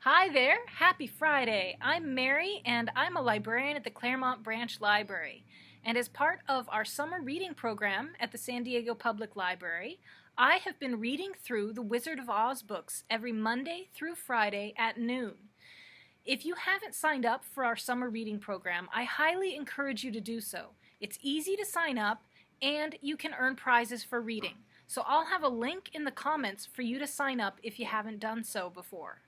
Hi there, happy Friday. I'm Mary and I'm a librarian at the Claremont Branch Library. And as part of our summer reading program at the San Diego Public Library, I have been reading through the Wizard of Oz books every Monday through Friday at noon. If you haven't signed up for our summer reading program, I highly encourage you to do so. It's easy to sign up and you can earn prizes for reading. So I'll have a link in the comments for you to sign up if you haven't done so before.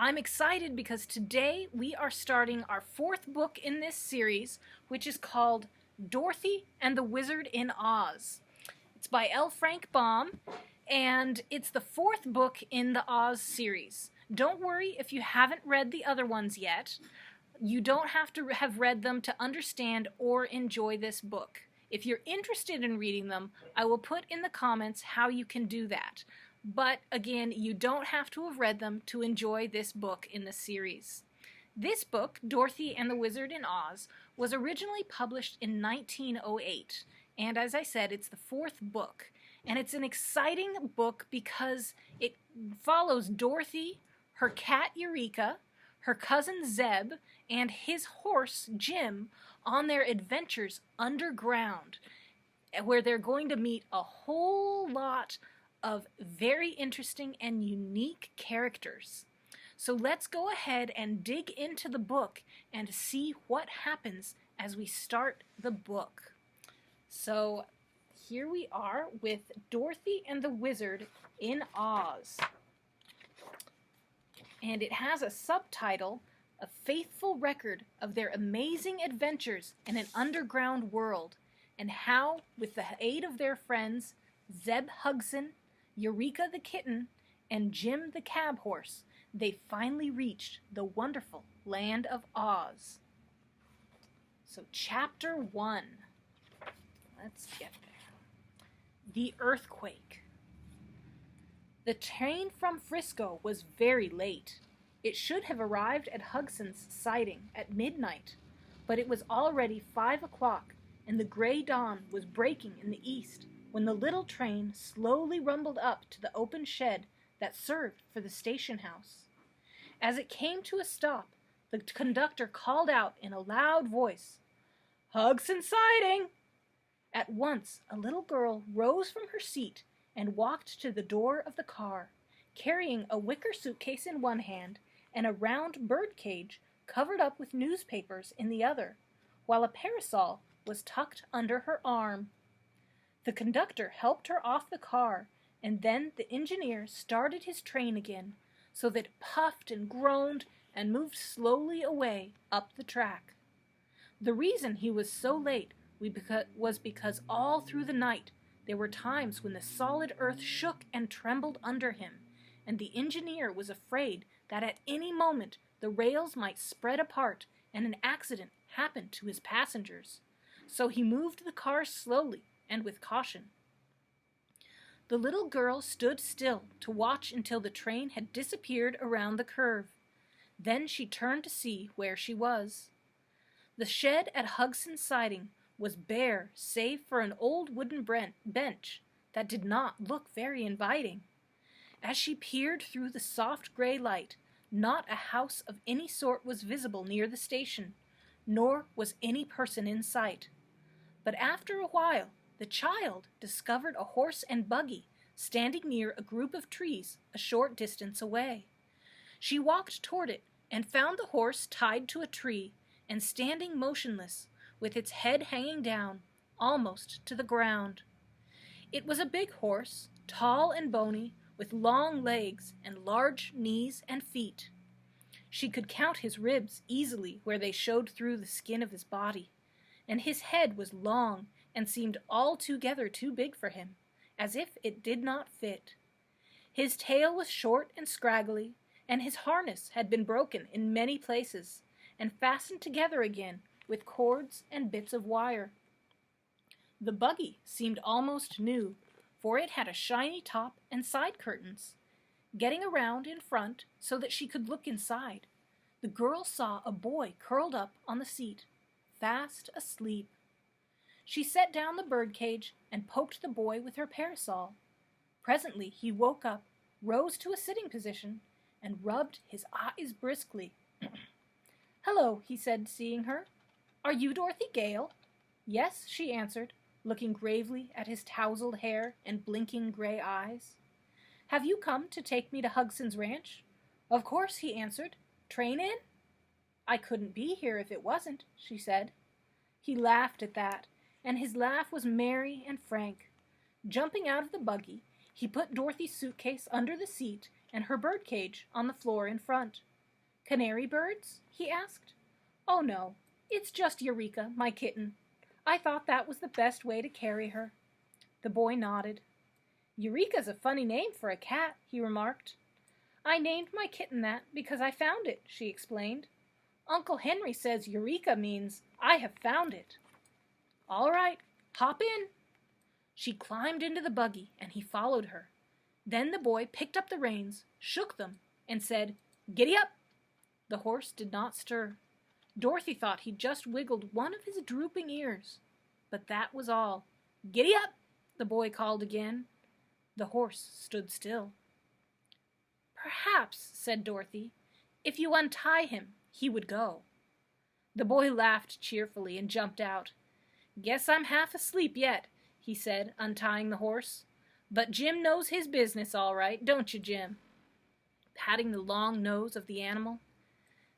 I'm excited because today we are starting our fourth book in this series, which is called Dorothy and the Wizard in Oz. It's by L. Frank Baum, and it's the fourth book in the Oz series. Don't worry if you haven't read the other ones yet. You don't have to have read them to understand or enjoy this book. If you're interested in reading them, I will put in the comments how you can do that. But again, you don't have to have read them to enjoy this book in the series. This book, Dorothy and the Wizard in Oz, was originally published in 1908. And as I said, it's the fourth book. And it's an exciting book because it follows Dorothy, her cat Eureka, her cousin Zeb, and his horse Jim on their adventures underground, where they're going to meet a whole lot of very interesting and unique characters. So let's go ahead and dig into the book and see what happens as we start the book. So here we are with Dorothy and the Wizard in Oz. And it has a subtitle, A Faithful Record of Their Amazing Adventures in an Underground World, and how, with the aid of their friends, Zeb Hugson, Eureka the kitten, and Jim the cab horse, they finally reached the wonderful land of Oz. So chapter 1. Let's get there. The Earthquake. The train from Frisco was very late. It should have arrived at Hugson's siding at midnight, but it was already 5 o'clock, and the gray dawn was breaking in the east when the little train slowly rumbled up to the open shed that served for the station house. As it came to a stop, the conductor called out in a loud voice, "Hugson siding!" At once, a little girl rose from her seat and walked to the door of the car, carrying a wicker suitcase in one hand and a round bird cage covered up with newspapers in the other, while a parasol was tucked under her arm. The conductor helped her off the car, and then the engineer started his train again, so that it puffed and groaned and moved slowly away up the track. The reason he was so late was because all through the night there were times when the solid earth shook and trembled under him, and the engineer was afraid that at any moment the rails might spread apart and an accident happen to his passengers. So he moved the car slowly and with caution. The little girl stood still to watch until the train had disappeared around the curve. Then she turned to see where she was. The shed at Hugson's siding was bare save for an old wooden bench that did not look very inviting. As she peered through the soft gray light, not a house of any sort was visible near the station, nor was any person in sight. But after a while, the child discovered a horse and buggy standing near a group of trees a short distance away. She walked toward it and found the horse tied to a tree and standing motionless, with its head hanging down, almost to the ground. It was a big horse, tall and bony, with long legs and large knees and feet. She could count his ribs easily where they showed through the skin of his body, and his head was long and seemed altogether too big for him, as if it did not fit. His tail was short and scraggly, and his harness had been broken in many places, and fastened together again with cords and bits of wire. The buggy seemed almost new, for it had a shiny top and side curtains. Getting around in front so that she could look inside, the girl saw a boy curled up on the seat, fast asleep. She set down the birdcage and poked the boy with her parasol. Presently he woke up, rose to a sitting position, and rubbed his eyes briskly. "Hello," he said, seeing her. "Are you Dorothy Gale?" "Yes," she answered, looking gravely at his tousled hair and blinking gray eyes. "Have you come to take me to Hugson's ranch?" "Of course," he answered. "Train in?" "I couldn't be here if it wasn't," she said. He laughed at that, and his laugh was merry and frank. Jumping out of the buggy, he put Dorothy's suitcase under the seat and her birdcage on the floor in front. "Canary birds?" he asked. "Oh no, it's just Eureka, my kitten. I thought that was the best way to carry her." The boy nodded. "Eureka's a funny name for a cat," he remarked. "I named my kitten that because I found it," she explained. "Uncle Henry says Eureka means I have found it." "All right, hop in." She climbed into the buggy, and he followed her. Then the boy picked up the reins, shook them, and said, "Giddy up!" The horse did not stir. Dorothy thought he just wiggled one of his drooping ears. But that was all. "Giddy up!" the boy called again. The horse stood still. "Perhaps," said Dorothy, "if you untie him, he would go." The boy laughed cheerfully and jumped out. "Guess I'm half asleep yet," he said, untying the horse. "But Jim knows his business all right, don't you, Jim?" Patting the long nose of the animal.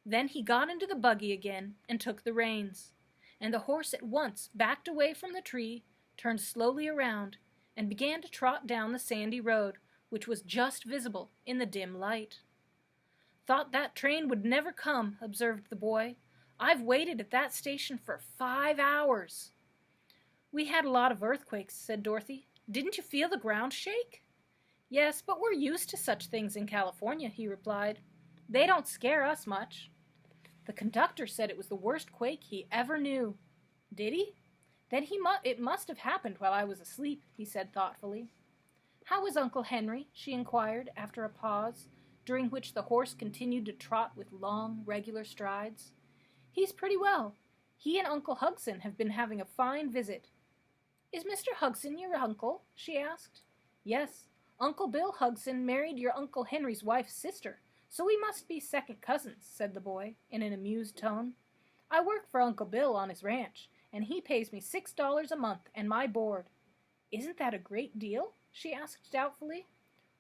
Then he got into the buggy again and took the reins, and the horse at once backed away from the tree, turned slowly around, and began to trot down the sandy road, which was just visible in the dim light. "Thought that train would never come," observed the boy. "I've waited at that station for 5 hours." "We had a lot of earthquakes," said Dorothy. "Didn't you feel the ground shake?" "Yes, but we're used to such things in California," he replied. "They don't scare us much." "The conductor said it was the worst quake he ever knew." "Did he? Then it must have happened while I was asleep," he said thoughtfully. "How is Uncle Henry?" she inquired after a pause, during which the horse continued to trot with long, regular strides. "He's pretty well. He and Uncle Hugson have been having a fine visit." "Is Mr. Hugson your uncle?" she asked. "Yes. Uncle Bill Hugson married your Uncle Henry's wife's sister, so we must be second cousins," said the boy, in an amused tone. "I work for Uncle Bill on his ranch, and he pays me $6 a month and my board." "Isn't that a great deal?" she asked doubtfully.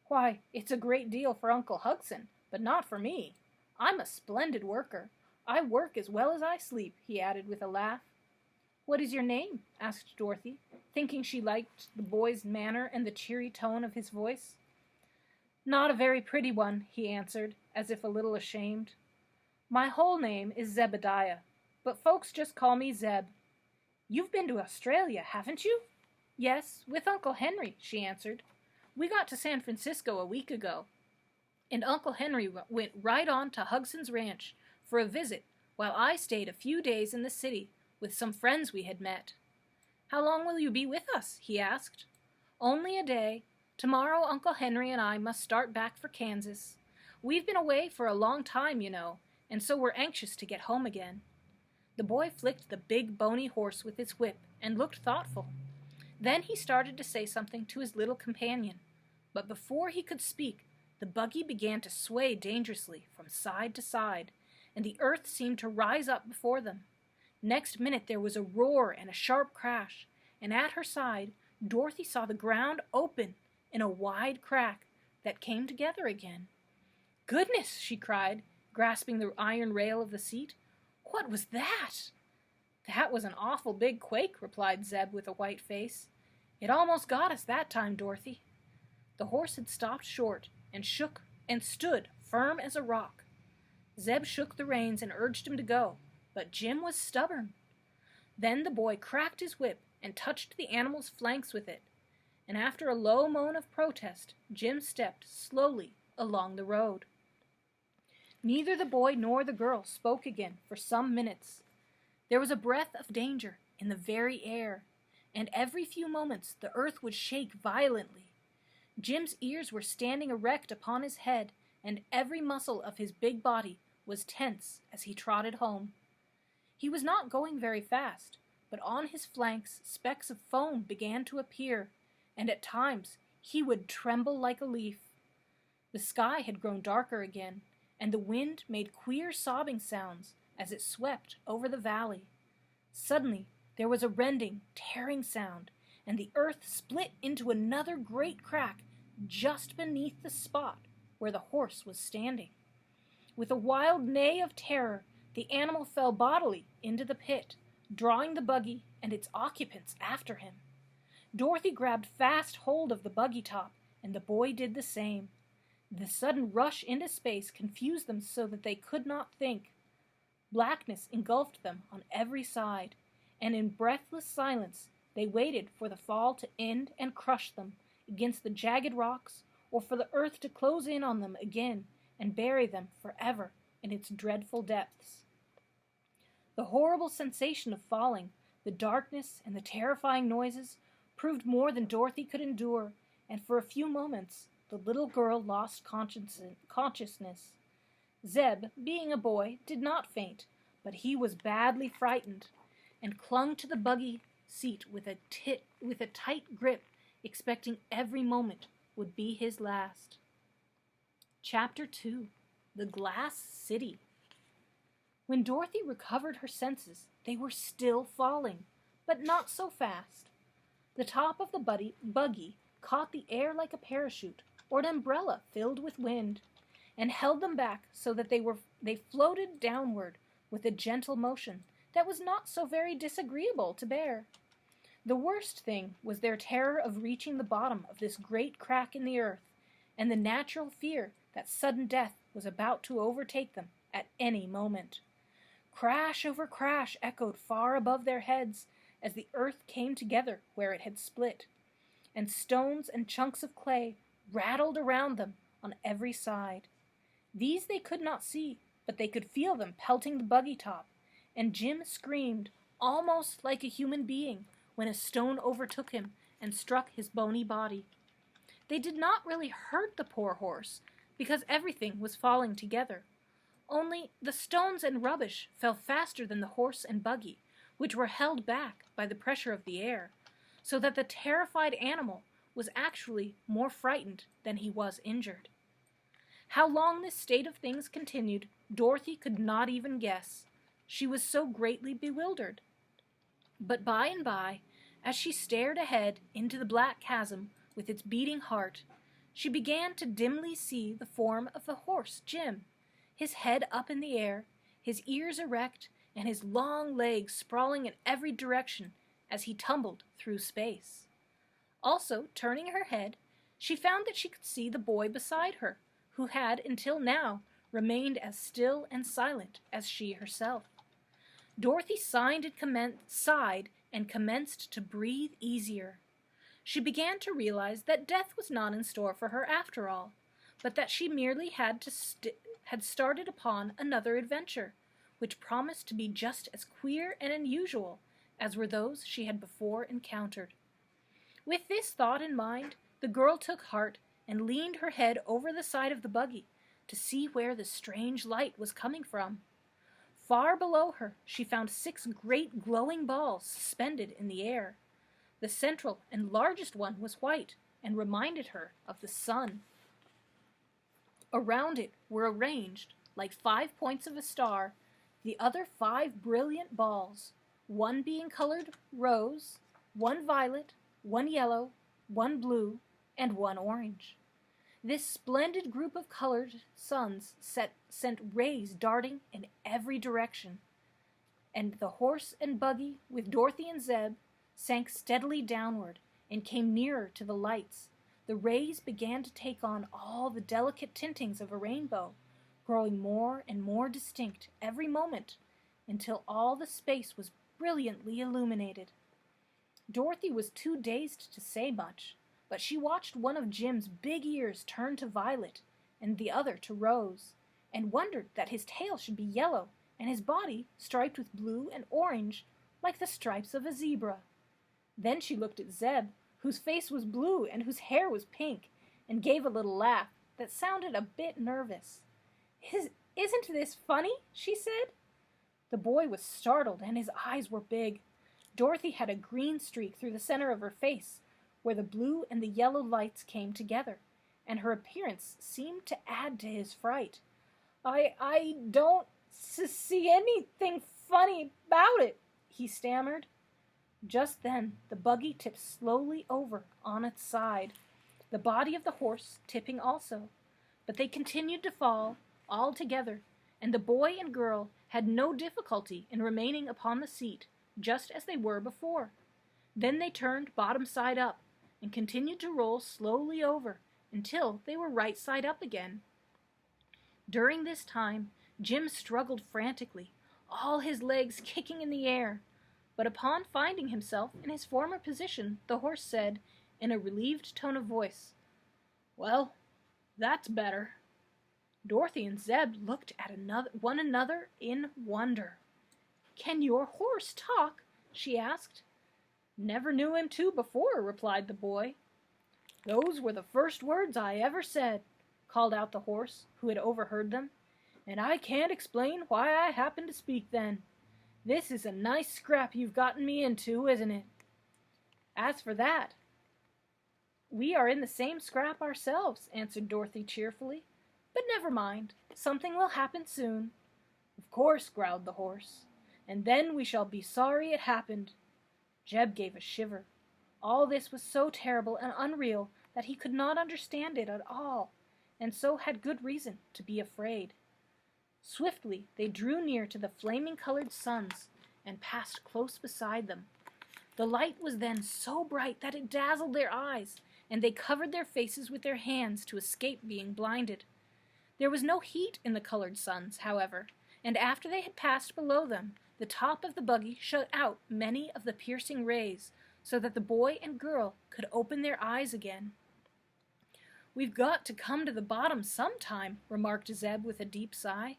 "Why, it's a great deal for Uncle Hugson, but not for me. I'm a splendid worker. I work as well as I sleep," he added with a laugh. "What is your name?" asked Dorothy, thinking she liked the boy's manner and the cheery tone of his voice. "Not a very pretty one," he answered, as if a little ashamed. "My whole name is Zebediah, but folks just call me Zeb." "You've been to Australia, haven't you?" "Yes, with Uncle Henry," she answered. "We got to San Francisco a week ago, and Uncle Henry went right on to Hugson's Ranch for a visit while I stayed a few days in the city with some friends we had met." "How long will you be with us?" he asked. "Only a day. Tomorrow Uncle Henry and I must start back for Kansas. We've been away for a long time, you know, and so we're anxious to get home again." The boy flicked the big bony horse with his whip and looked thoughtful. Then he started to say something to his little companion, but before he could speak, the buggy began to sway dangerously from side to side, and the earth seemed to rise up before them. Next minute there was a roar and a sharp crash, and at her side Dorothy saw the ground open in a wide crack that came together again. "Goodness!" she cried, grasping the iron rail of the seat. "What was that?" "That was an awful big quake," replied Zeb with a white face. "It almost got us that time, Dorothy." The horse had stopped short and shook and stood firm as a rock. Zeb shook the reins and urged him to go, but Jim was stubborn. Then the boy cracked his whip and touched the animal's flanks with it, and after a low moan of protest, Jim stepped slowly along the road. Neither the boy nor the girl spoke again for some minutes. There was a breath of danger in the very air, and every few moments the earth would shake violently. Jim's ears were standing erect upon his head, and every muscle of his big body was tense as he trotted home. He was not going very fast, but on his flanks specks of foam began to appear, and at times he would tremble like a leaf. The sky had grown darker again, and the wind made queer sobbing sounds as it swept over the valley. Suddenly, there was a rending, tearing sound, and the earth split into another great crack just beneath the spot where the horse was standing. With a wild neigh of terror, the animal fell bodily into the pit, drawing the buggy and its occupants after him. Dorothy grabbed fast hold of the buggy top, and the boy did the same. The sudden rush into space confused them so that they could not think. Blackness engulfed them on every side, and in breathless silence they waited for the fall to end and crush them against the jagged rocks, or for the earth to close in on them again and bury them forever in its dreadful depths. The horrible sensation of falling, the darkness, and the terrifying noises proved more than Dorothy could endure, and for a few moments the little girl lost consciousness. Zeb, being a boy, did not faint, but he was badly frightened, and clung to the buggy seat with a tight grip, expecting every moment would be his last. Chapter 2. The Glass City. When Dorothy recovered her senses, they were still falling, but not so fast. The top of the buggy caught the air like a parachute or an umbrella filled with wind, and held them back so that they floated downward with a gentle motion that was not so very disagreeable to bear. The worst thing was their terror of reaching the bottom of this great crack in the earth, and the natural fear that sudden death was about to overtake them at any moment. Crash over crash echoed far above their heads as the earth came together where it had split, and stones and chunks of clay rattled around them on every side. These they could not see, but they could feel them pelting the buggy top, and Jim screamed almost like a human being when a stone overtook him and struck his bony body. They did not really hurt the poor horse, because everything was falling together. Only the stones and rubbish fell faster than the horse and buggy, which were held back by the pressure of the air, so that the terrified animal was actually more frightened than he was injured. How long this state of things continued, Dorothy could not even guess. She was so greatly bewildered. But by and by, as she stared ahead into the black chasm with its beating heart, she began to dimly see the form of the horse, Jim, his head up in the air, his ears erect, and his long legs sprawling in every direction as he tumbled through space. Also, turning her head, she found that she could see the boy beside her, who had, until now, remained as still and silent as she herself. Dorothy sighed and commenced to breathe easier. She began to realize that death was not in store for her after all, but that she merely had started upon another adventure, which promised to be just as queer and unusual as were those she had before encountered. With this thought in mind, the girl took heart and leaned her head over the side of the buggy to see where the strange light was coming from. Far below her, she found 6 great glowing balls suspended in the air. The central and largest one was white and reminded her of the sun. Around it were arranged, like 5 points of a star, the other 5 brilliant balls, one being colored rose, one violet, one yellow, one blue, and one orange. This splendid group of colored suns sent rays darting in every direction, and the horse and buggy, with Dorothy and Zeb, sank steadily downward and came nearer to the lights. The rays began to take on all the delicate tintings of a rainbow, growing more and more distinct every moment, until all the space was brilliantly illuminated. Dorothy was too dazed to say much, but she watched one of Jim's big ears turn to violet and the other to rose, and wondered that his tail should be yellow and his body striped with blue and orange like the stripes of a zebra. Then she looked at Zeb, whose face was blue and whose hair was pink, and gave a little laugh that sounded a bit nervous. "Isn't this funny?" she said. The boy was startled and his eyes were big. Dorothy had a green streak through the center of her face, where the blue and the yellow lights came together, and her appearance seemed to add to his fright. I don't see anything funny about it, he stammered. Just then the buggy tipped slowly over on its side, the body of the horse tipping also, but they continued to fall, all together, and the boy and girl had no difficulty in remaining upon the seat, just as they were before. Then they turned bottom side up, and continued to roll slowly over until they were right side up again. During this time, Jim struggled frantically, all his legs kicking in the air. But upon finding himself in his former position, the horse said, in a relieved tone of voice, "Well, that's better." Dorothy and Zeb looked at one another in wonder. "Can your horse talk?" she asked. "Never knew him to before," replied the boy. "Those were the first words I ever said," called out the horse, who had overheard them, "and I can't explain why I happened to speak then. This is a nice scrap you've gotten me into, isn't it?" "As for that, we are in the same scrap ourselves," answered Dorothy cheerfully. "But never mind, something will happen soon." "Of course," growled the horse, "and then we shall be sorry it happened." Jeb gave a shiver. All this was so terrible and unreal that he could not understand it at all, and so had good reason to be afraid. Swiftly they drew near to the flaming-colored suns and passed close beside them. The light was then so bright that it dazzled their eyes, and they covered their faces with their hands to escape being blinded. There was no heat in the colored suns, however, and after they had passed below them, the top of the buggy shut out many of the piercing rays, so that the boy and girl could open their eyes again. "We've got to come to the bottom sometime," remarked Zeb with a deep sigh.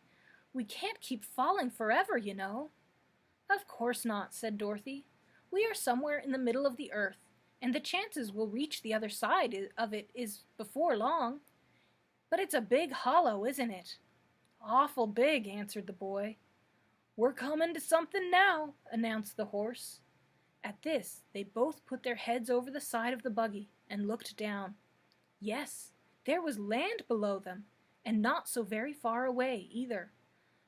"We can't keep falling forever, you know." "Of course not," said Dorothy. "We are somewhere in the middle of the earth, and the chances we'll reach the other side of it is before long. But it's a big hollow, isn't it?" "Awful big," answered the boy. "We're coming to something now," announced the horse. At this, they both put their heads over the side of the buggy and looked down. Yes, there was land below them, and not so very far away either.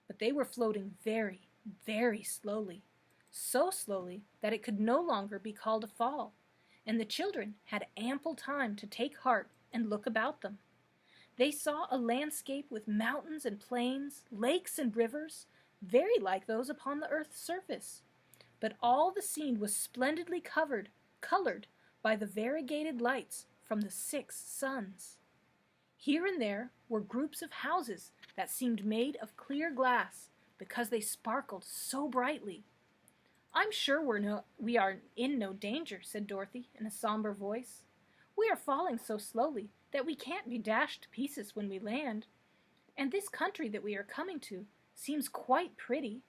But they were floating very, very slowly, so slowly that it could no longer be called a fall, and the children had ample time to take heart and look about them. They saw a landscape with mountains and plains, lakes and rivers, very like those upon the earth's surface. But all the scene was splendidly colored by the variegated lights from the 6 suns. Here and there were groups of houses that seemed made of clear glass because they sparkled so brightly. "I'm sure we are in no danger," said Dorothy in a somber voice. "We are falling so slowly that we can't be dashed to pieces when we land. And this country that we are coming to seems quite pretty."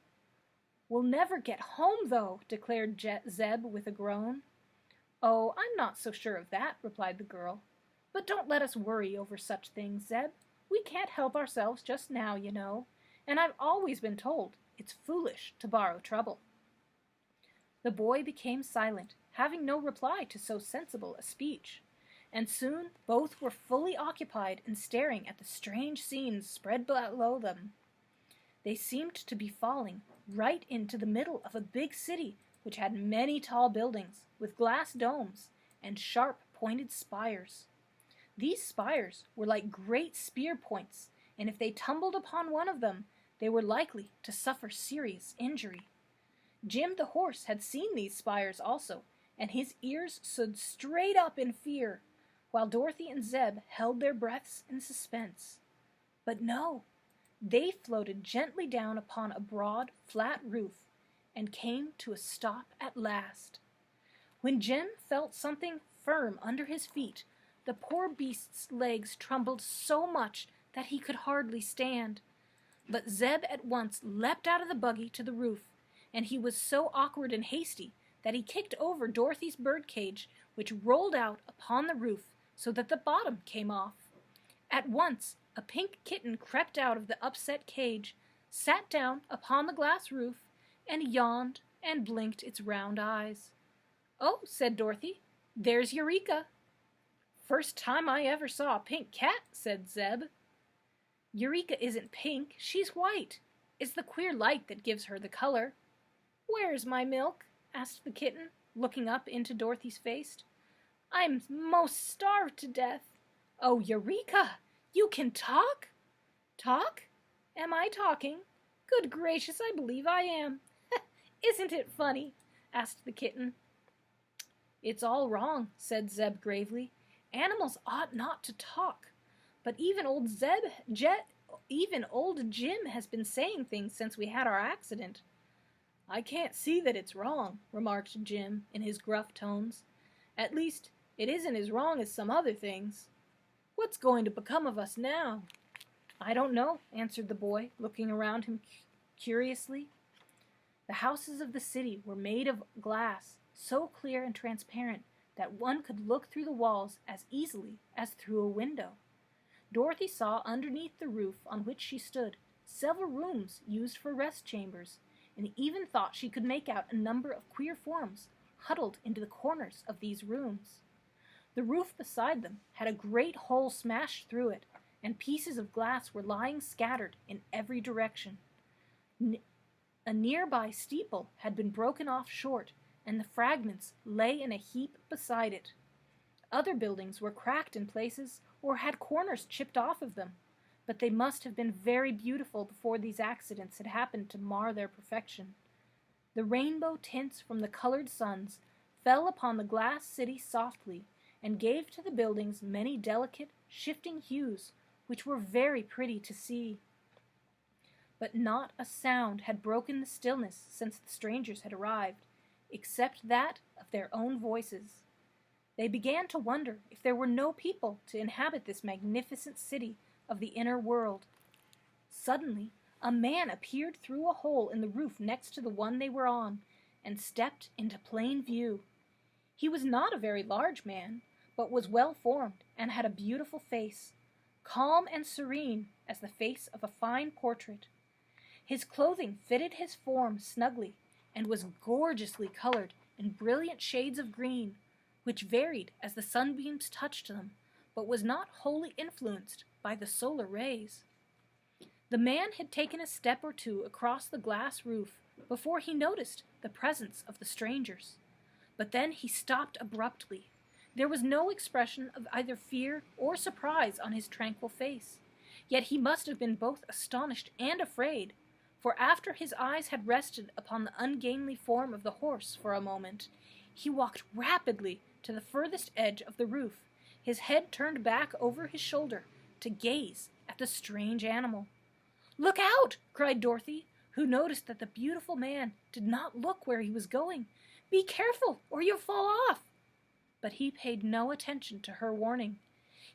"We'll never get home, though," declared Zeb with a groan. "Oh, I'm not so sure of that," replied the girl. "But don't let us worry over such things, Zeb. We can't help ourselves just now, you know, and I've always been told it's foolish to borrow trouble." The boy became silent, having no reply to so sensible a speech, and soon both were fully occupied in staring at the strange scenes spread below them. They seemed to be falling right into the middle of a big city which had many tall buildings with glass domes and sharp pointed spires. These spires were like great spear points, and if they tumbled upon one of them, they were likely to suffer serious injury. Jim the horse had seen these spires also, and his ears stood straight up in fear, while Dorothy and Zeb held their breaths in suspense. But no, they floated gently down upon a broad, flat roof, and came to a stop at last. When Jim felt something firm under his feet, the poor beast's legs trembled so much that he could hardly stand. But Zeb at once leapt out of the buggy to the roof, and he was so awkward and hasty that he kicked over Dorothy's birdcage, which rolled out upon the roof so that the bottom came off. At once a pink kitten crept out of the upset cage, sat down upon the glass roof, and yawned and blinked its round eyes. "Oh," said Dorothy, "there's Eureka." First time I ever saw a pink cat, said Zeb. Eureka isn't pink, she's white. It's the queer light that gives her the color. Where's my milk? Asked the kitten, looking up into Dorothy's face. I'm most starved to death. Oh, Eureka! You can talk? Talk? Am I talking? Good gracious, I believe I am. Isn't it funny? Asked the kitten. It's all wrong, said Zeb gravely. Animals ought not to talk. But even old Jim has been saying things since we had our accident. I can't see that it's wrong, remarked Jim in his gruff tones. At least, it isn't as wrong as some other things. What's going to become of us now? I don't know, answered the boy, looking around him curiously. The houses of the city were made of glass, so clear and transparent that one could look through the walls as easily as through a window. Dorothy saw underneath the roof on which she stood several rooms used for rest chambers, and even thought she could make out a number of queer forms huddled into the corners of these rooms. The roof beside them had a great hole smashed through it, and pieces of glass were lying scattered in every direction. A nearby steeple had been broken off short, and the fragments lay in a heap beside it. Other buildings were cracked in places or had corners chipped off of them, but they must have been very beautiful before these accidents had happened to mar their perfection. The rainbow tints from the colored suns fell upon the glass city softly and gave to the buildings many delicate, shifting hues which were very pretty to see. But not a sound had broken the stillness since the strangers had arrived, except that of their own voices. They began to wonder if there were no people to inhabit this magnificent city of the inner world. Suddenly, a man appeared through a hole in the roof next to the one they were on, and stepped into plain view. He was not a very large man, but was well-formed and had a beautiful face, calm and serene as the face of a fine portrait. His clothing fitted his form snugly and was gorgeously colored in brilliant shades of green, which varied as the sunbeams touched them, but was not wholly influenced by the solar rays. The man had taken a step or two across the glass roof before he noticed the presence of the strangers. But then he stopped abruptly. There was no expression of either fear or surprise on his tranquil face, yet he must have been both astonished and afraid, for after his eyes had rested upon the ungainly form of the horse for a moment, he walked rapidly to the furthest edge of the roof, his head turned back over his shoulder to gaze at the strange animal. "Look out!" cried Dorothy, who noticed that the beautiful man did not look where he was going. "Be careful, or you'll fall off!" But he paid no attention to her warning.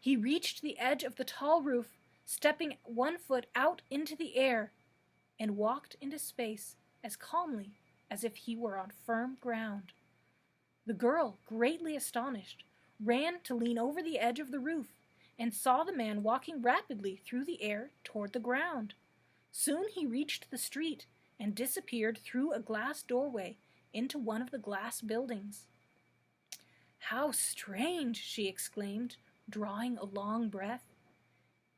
He reached the edge of the tall roof, stepping one foot out into the air, and walked into space as calmly as if he were on firm ground. The girl, greatly astonished, ran to lean over the edge of the roof and saw the man walking rapidly through the air toward the ground. Soon he reached the street and disappeared through a glass doorway into one of the glass buildings. "How strange!" she exclaimed, drawing a long breath.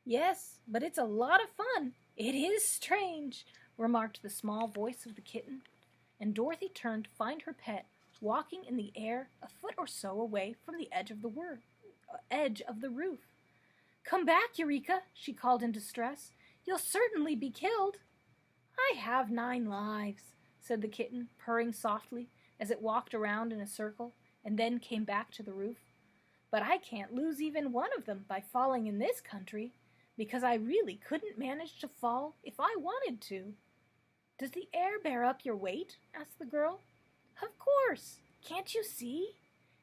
"Yes, but it's a lot of fun. It is strange," remarked the small voice of the kitten, and Dorothy turned to find her pet walking in the air a foot or so away from the edge of the roof. "Come back, Eureka," she called in distress. "You'll certainly be killed." "I have 9 lives," said the kitten, purring softly as it walked around in a circle and then came back to the roof. "But I can't lose even one of them by falling in this country, because I really couldn't manage to fall if I wanted to." "Does the air bear up your weight?" asked the girl. "Of course. Can't you see?"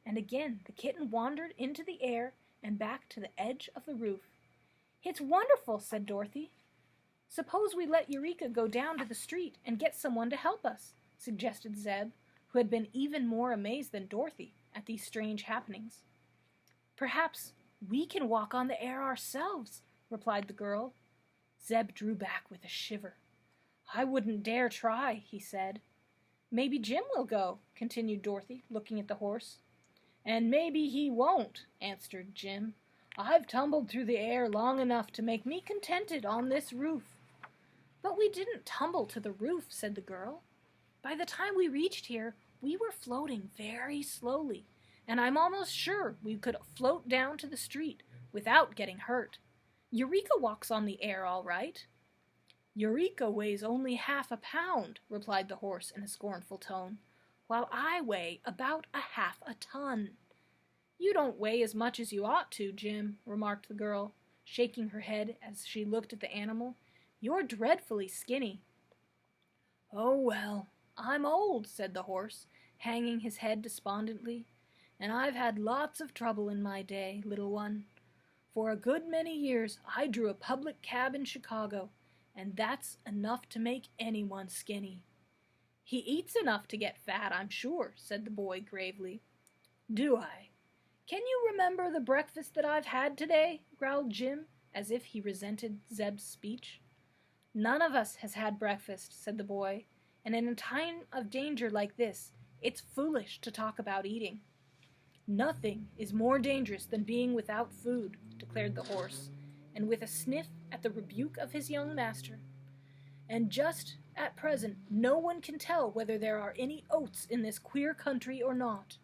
And again the kitten wandered into the air and back to the edge of the roof. "It's wonderful," said Dorothy. "Suppose we let Eureka go down to the street and get someone to help us," suggested Zeb, who had been even more amazed than Dorothy at these strange happenings. "Perhaps we can walk on the air ourselves," replied the girl. Zeb drew back with a shiver. "I wouldn't dare try," he said. "Maybe Jim will go," continued Dorothy, looking at the horse. "And maybe he won't," answered Jim. "I've tumbled through the air long enough to make me contented on this roof." "But we didn't tumble to the roof," said the girl. "By the time we reached here, we were floating very slowly, and I'm almost sure we could float down to the street without getting hurt. Eureka walks on the air all right." "Eureka weighs only half a pound," replied the horse in a scornful tone, "while I weigh about a half a ton." "You don't weigh as much as you ought to, Jim," remarked the girl, shaking her head as she looked at the animal. "You're dreadfully skinny." "Oh, well, I'm old," said the horse, hanging his head despondently, "and I've had lots of trouble in my day, little one. For a good many years I drew a public cab in Chicago, and that's enough to make anyone skinny." "He eats enough to get fat, I'm sure," said the boy gravely. "Do I? Can you remember the breakfast that I've had today?" growled Jim, as if he resented Zeb's speech. "None of us has had breakfast," said the boy, "and in a time of danger like this, it's foolish to talk about eating." "Nothing is more dangerous than being without food," declared the horse, and with a sniff at the rebuke of his young master. "And just at present no one can tell whether there are any oats in this queer country or not.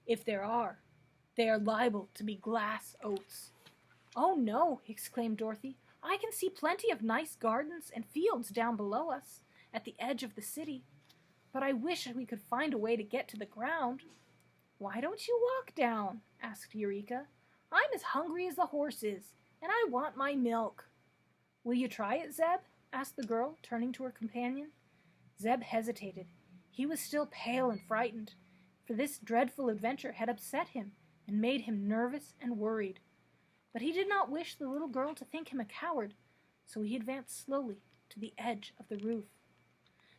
If there are, they are liable to be glass oats." "Oh no," exclaimed Dorothy. "I can see plenty of nice gardens and fields down below us, at the edge of the city. But I wish we could find a way to get to the ground." "Why don't you walk down?" asked Eureka. "I'm as hungry as the horse is, and I want my milk." "Will you try it, Zeb?" asked the girl, turning to her companion. Zeb hesitated. He was still pale and frightened, for this dreadful adventure had upset him and made him nervous and worried. But he did not wish the little girl to think him a coward, so he advanced slowly to the edge of the roof.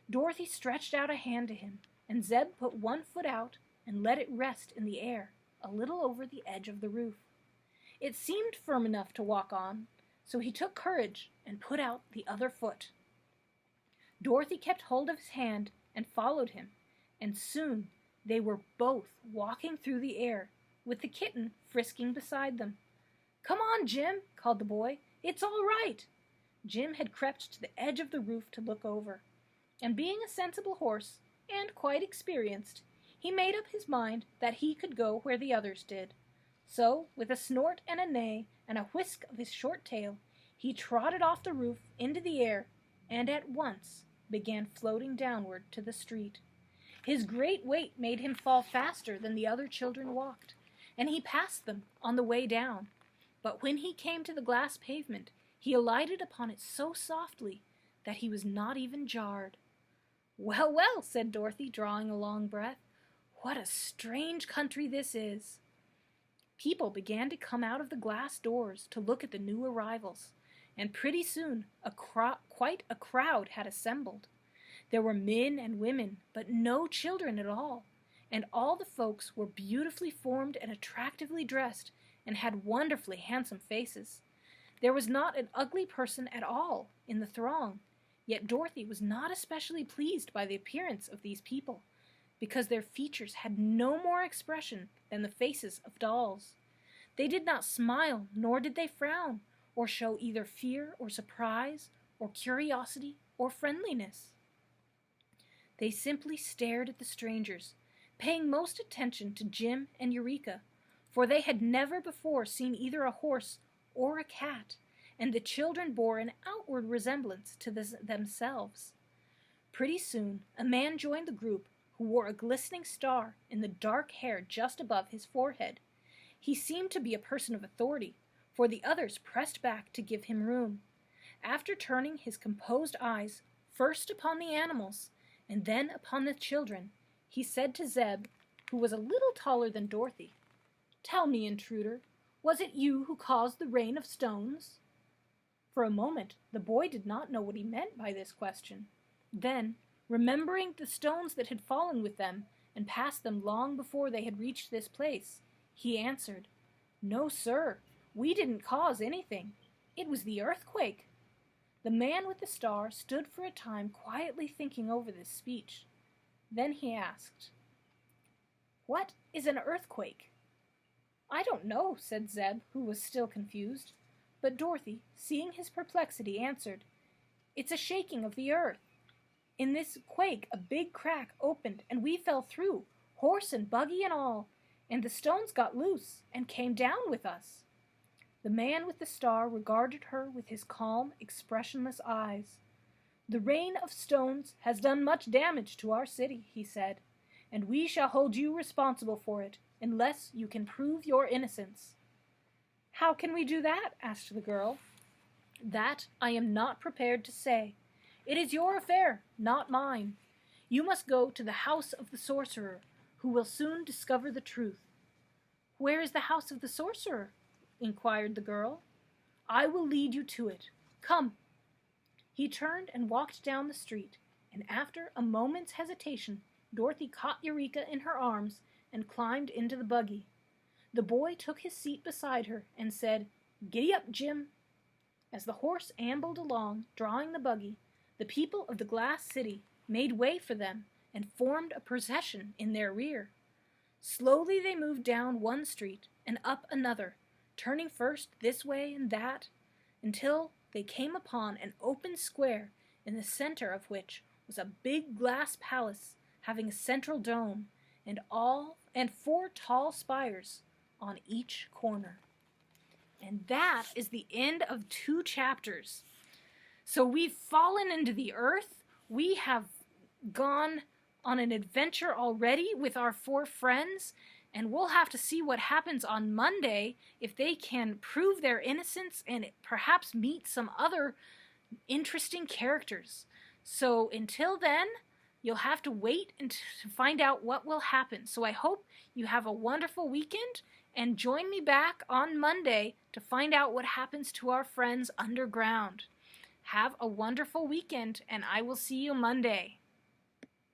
Dorothy stretched out a hand to him, and Zeb put one foot out and let it rest in the air, a little over the edge of the roof. It seemed firm enough to walk on, so he took courage and put out the other foot. Dorothy kept hold of his hand and followed him, and soon they were both walking through the air, with the kitten frisking beside them. "Come on, Jim," called the boy. "It's all right." Jim had crept to the edge of the roof to look over, and being a sensible horse, and quite experienced, he made up his mind that he could go where the others did. So, with a snort and a neigh and a whisk of his short tail, he trotted off the roof into the air, and at once began floating downward to the street. His great weight made him fall faster than the other children walked, and he passed them on the way down. But when he came to the glass pavement, he alighted upon it so softly that he was not even jarred. "Well, well," said Dorothy, drawing a long breath. "What a strange country this is." People began to come out of the glass doors to look at the new arrivals, and pretty soon quite a crowd had assembled. There were men and women, but no children at all, and all the folks were beautifully formed and attractively dressed, and had wonderfully handsome faces. There was not an ugly person at all in the throng, yet Dorothy was not especially pleased by the appearance of these people, because their features had no more expression than the faces of dolls. They did not smile, nor did they frown, or show either fear or surprise, or curiosity or friendliness. They simply stared at the strangers, paying most attention to Jim and Eureka, for they had never before seen either a horse or a cat, and the children bore an outward resemblance to themselves. Pretty soon a man joined the group who wore a glistening star in the dark hair just above his forehead. He seemed to be a person of authority, for the others pressed back to give him room. After turning his composed eyes first upon the animals and then upon the children, he said to Zeb, who was a little taller than Dorothy, "Tell me, intruder, was it you who caused the rain of stones?" For a moment the boy did not know what he meant by this question. Then, remembering the stones that had fallen with them and passed them long before they had reached this place, he answered, "No, sir, we didn't cause anything. It was the earthquake." The man with the star stood for a time quietly thinking over this speech. Then he asked, "What is an earthquake?" "I don't know," said Zeb, who was still confused. But Dorothy, seeing his perplexity, answered, "It's a shaking of the earth. In this quake a big crack opened, and we fell through, horse and buggy and all, and the stones got loose and came down with us." The man with the star regarded her with his calm, expressionless eyes. "The rain of stones has done much damage to our city," he said, "and we shall hold you responsible for it, unless you can prove your innocence." "How can we do that?" asked the girl. "That I am not prepared to say. It is your affair, not mine. You must go to the house of the sorcerer, who will soon discover the truth." "Where is the house of the sorcerer?" inquired the girl. "I will lead you to it. Come." He turned and walked down the street, and after a moment's hesitation, Dorothy caught Eureka in her arms and climbed into the buggy. The boy took his seat beside her and said, "Giddy up, Jim." As the horse ambled along, drawing the buggy, the people of the Glass City made way for them and formed a procession in their rear. Slowly they moved down one street and up another, turning first this way and that, until they came upon an open square in the center of which was a big glass palace having a central dome and 4 tall spires on each corner. And that is the end of 2 chapters. So we've fallen into the earth. We have gone on an adventure already with our 4 friends, and we'll have to see what happens on Monday, if they can prove their innocence and perhaps meet some other interesting characters. So until then, you'll have to wait to find out what will happen. So I hope you have a wonderful weekend, and join me back on Monday to find out what happens to our friends underground. Have a wonderful weekend, and I will see you Monday.